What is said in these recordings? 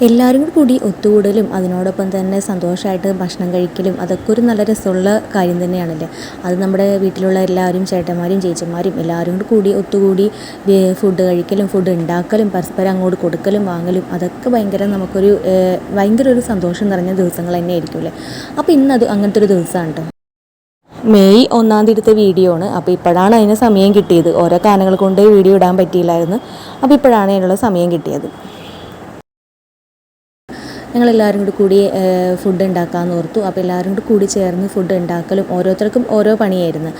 എല്ലാവരും കൂടി ഒത്തുകൂടലും അതിനോടൊപ്പം തന്നെ സന്തോഷമായിട്ട് ഭക്ഷണം കഴിക്കലും അതൊക്കെ ഒരു നല്ല രസമുള്ള കാര്യം തന്നെയാണല്ലേ. അത് നമ്മുടെ വീട്ടിലുള്ള എല്ലാവരും ചേട്ടന്മാരും ചേച്ചിമാരും എല്ലാവരും കൂടി ഒത്തുകൂടി ഫുഡ് കഴിക്കലും ഫുഡ് ഉണ്ടാക്കലും പരസ്പരം അങ്ങോട്ട് കൊടുക്കലും വാങ്ങലും അതൊക്കെ ഭയങ്കര ഒരു സന്തോഷം നിറഞ്ഞ ദിവസങ്ങൾ തന്നെ ആയിരിക്കും അല്ലേ. അപ്പോൾ ഇന്നത് അങ്ങനത്തെ ഒരു ദിവസമാണ് കേട്ടോ. മെയ് 1-ാം തീയതി എടുത്ത വീഡിയോ ആണ്. അപ്പോൾ ഇപ്പോഴാണ് അതിന് സമയം കിട്ടിയത്. ഓരോ കാരണങ്ങൾ കൊണ്ട് വീഡിയോ ഇടാൻ പറ്റിയില്ലായിരുന്നു. അപ്പോൾ ഇപ്പോഴാണ് അതിനുള്ള സമയം കിട്ടിയത്. ഞങ്ങളെല്ലാവരും കൂടി ഫുഡ് ഉണ്ടാക്കാമെന്ന് ഓർത്തു. അപ്പോൾ എല്ലാവരും കൂടി ചേർന്ന് ഫുഡ് ഉണ്ടാക്കലും ഓരോരുത്തർക്കും ഓരോ പണിയായിരുന്നു.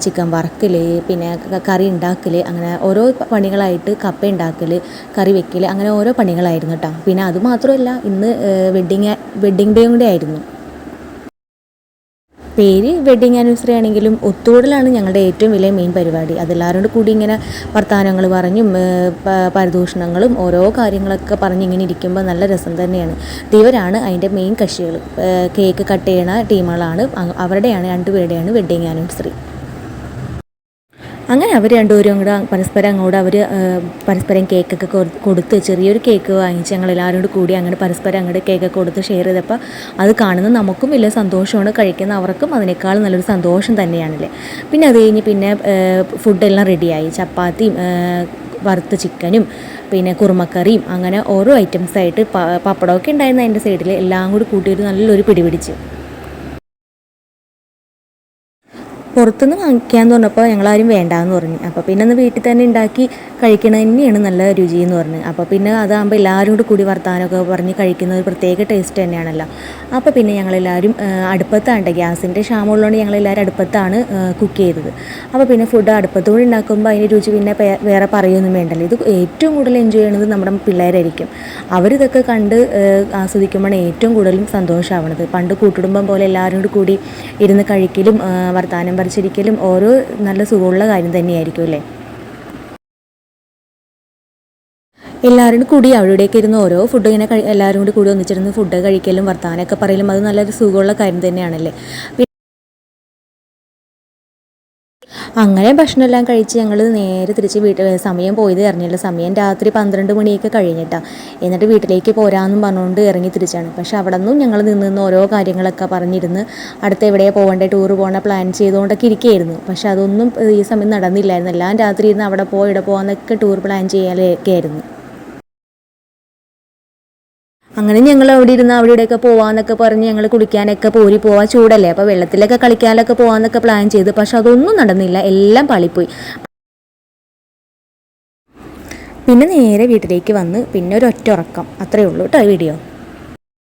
ചിക്കൻ വറക്കൽ, പിന്നെ കറി ഉണ്ടാക്കൽ, അങ്ങനെ ഓരോ പണികളായിട്ട് കപ്പ ഉണ്ടാക്കൽ, കറി വെക്കൽ, അങ്ങനെ ഓരോ പണികളായിരുന്നു കേട്ടോ. പിന്നെ അതുമാത്രമല്ല, ഇന്ന് വെഡ്ഡിങ് ഡേ കൂടെ ആയിരുന്നു. പേര് വെഡ്ഡിങ് ആനിവേഴ്സറി ആണെങ്കിലും ഒത്തുകൂടലാണ് ഞങ്ങളുടെ ഏറ്റവും വലിയ മെയിൻ പരിപാടി. അതെല്ലാവരും കൂടി ഇങ്ങനെ വർത്തമാനങ്ങൾ പറഞ്ഞും പരിദൂഷണങ്ങളും ഓരോ കാര്യങ്ങളൊക്കെ പറഞ്ഞ് ഇങ്ങനെ ഇരിക്കുമ്പോൾ നല്ല രസം തന്നെയാണ്. ഇവരാണ് അതിൻ്റെ മെയിൻ കക്ഷികൾ. കേക്ക് കട്ട് ചെയ്യണ ടീമുകളാണ്. അവരുടെയാണ് രണ്ടുപേരുടെയാണ് വെഡ്ഡിങ് ആനിവേഴ്സറി. അങ്ങനെ അവർ രണ്ടുപേരും കൂടെ പരസ്പരം കേക്കൊക്കെ കൊടുത്ത് ചെറിയൊരു കേക്ക് വാങ്ങിച്ച് ഞങ്ങളെല്ലാവരും കൂടി അങ്ങനെ പരസ്പരം അങ്ങോട്ട് കേക്കൊക്കെ കൊടുത്ത് ഷെയർ ചെയ്തപ്പോൾ അത് കാണുന്നത് നമുക്കും വലിയ സന്തോഷമാണ്, കഴിക്കുന്ന അവർക്കും അതിനേക്കാൾ നല്ലൊരു സന്തോഷം തന്നെയാണല്ലേ. പിന്നെ അത് കഴിഞ്ഞ് ഫുഡെല്ലാം റെഡിയായി. ചപ്പാത്തിയും വറുത്ത ചിക്കനും പിന്നെ കുറുമക്കറിയും അങ്ങനെ ഓരോ ഐറ്റംസായിട്ട് പപ്പടമൊക്കെ ഉണ്ടായിരുന്നു അതിൻ്റെ സൈഡിൽ. എല്ലാം കൂടി കൂട്ടിയൊരു നല്ലൊരു പിടിപിടിച്ച്. പുറത്തുനിന്ന് വാങ്ങിക്കാമെന്ന് പറഞ്ഞപ്പോൾ ഞങ്ങളാരും വേണ്ടാന്ന് പറഞ്ഞു. അപ്പോൾ പിന്നെ ഒന്ന് വീട്ടിൽ തന്നെ ഉണ്ടാക്കി കഴിക്കണത് തന്നെയാണ് നല്ല രുചിയെന്ന് പറഞ്ഞു. അപ്പോൾ പിന്നെ അതാകുമ്പോൾ എല്ലാവരും കൂടി വർത്താനമൊക്കെ പറഞ്ഞ് കഴിക്കുന്ന ഒരു പ്രത്യേക ടേസ്റ്റ് തന്നെയാണല്ലോ. അപ്പോൾ പിന്നെ ഞങ്ങളെല്ലാവരും അടുപ്പത്താണ്, ഗ്യാസിൻ്റെ ക്ഷാമമുള്ളതുകൊണ്ട് ഞങ്ങളെല്ലാവരും അടുപ്പത്താണ് കുക്ക് ചെയ്തത്. അപ്പോൾ പിന്നെ ഫുഡ് അടുപ്പത്തുകൂടി ഉണ്ടാക്കുമ്പോൾ അതിൻ്റെ രുചി പിന്നെ വേറെ പറയുകയൊന്നും വേണ്ടല്ലോ. ഇത് ഏറ്റവും കൂടുതൽ എൻജോയ് ചെയ്യുന്നത് നമ്മുടെ പിള്ളേരായിരിക്കും. അവരിതൊക്കെ കണ്ട് ആസ്വദിക്കുമ്പോഴാണ് ഏറ്റവും കൂടുതലും സന്തോഷമാവണത്. പണ്ട് കൂട്ടുകുടുംബം പോലെ എല്ലാവരും കൂടി ഇരുന്ന് കഴിക്കലും വർത്താനം പറിച്ചിരിക്കലും ഓരോ നല്ല സുഖമുള്ള കാര്യം തന്നെയായിരിക്കും അല്ലേ. എല്ലാവരും കൂടി അവിടെയൊക്കെ ഇരുന്ന് ഓരോ ഫുഡ് ഇങ്ങനെ എല്ലാവരും കൂടി ഒന്നിച്ചിരുന്ന് ഫുഡ് കഴിക്കലും വർത്താനമൊക്കെ പറയലും അത് നല്ലൊരു സുഖമുള്ള കാര്യം തന്നെയാണല്ലേ. അങ്ങനെ ഭക്ഷണമെല്ലാം കഴിച്ച് ഞങ്ങൾ നേരെ തിരിച്ച് സമയം പോയത് അറിഞ്ഞില്ല. സമയം രാത്രി 12 മണിയൊക്കെ കഴിഞ്ഞിട്ടാണ്. എന്നിട്ട് വീട്ടിലേക്ക് പോരാമെന്നും പറഞ്ഞുകൊണ്ട് ഇറങ്ങി തിരിച്ചാണ്. പക്ഷെ അവിടെ നിന്നും ഞങ്ങൾ നിന്ന് ഓരോ കാര്യങ്ങളൊക്കെ പറഞ്ഞിരുന്ന് അടുത്ത് എവിടെയാണ് പോകേണ്ടത്, ടൂർ പോകണ പ്ലാൻ ചെയ്തുകൊണ്ടൊക്കെ ഇരിക്കുകയായിരുന്നു. പക്ഷെ അതൊന്നും ഈ സമയം നടന്നില്ലായിരുന്നു. എല്ലാം രാത്രി ഇരുന്ന് അവിടെ പോകാമെന്നൊക്കെ ടൂർ പ്ലാൻ ചെയ്യാനൊക്കെ ആയിരുന്നു. അങ്ങനെ ഞങ്ങൾ അവിടെ ഇരുന്ന് ഇവിടെയൊക്കെ പോകാമെന്നൊക്കെ പറഞ്ഞ് ഞങ്ങൾ കുളിക്കാനൊക്കെ പോവാൻ ചൂടല്ലേ, അപ്പോൾ വെള്ളത്തിലൊക്കെ കളിക്കാനൊക്കെ പോകാമെന്നൊക്കെ പ്ലാൻ ചെയ്തു. പക്ഷെ അതൊന്നും നടന്നില്ല, എല്ലാം പാളിപ്പോയി. പിന്നെ നേരെ വീട്ടിലേക്ക് വന്ന് പിന്നെ ഒരു ഒറ്റ ഉറക്കം. അത്രയേ ഉള്ളൂ കേട്ടോ വീഡിയോ.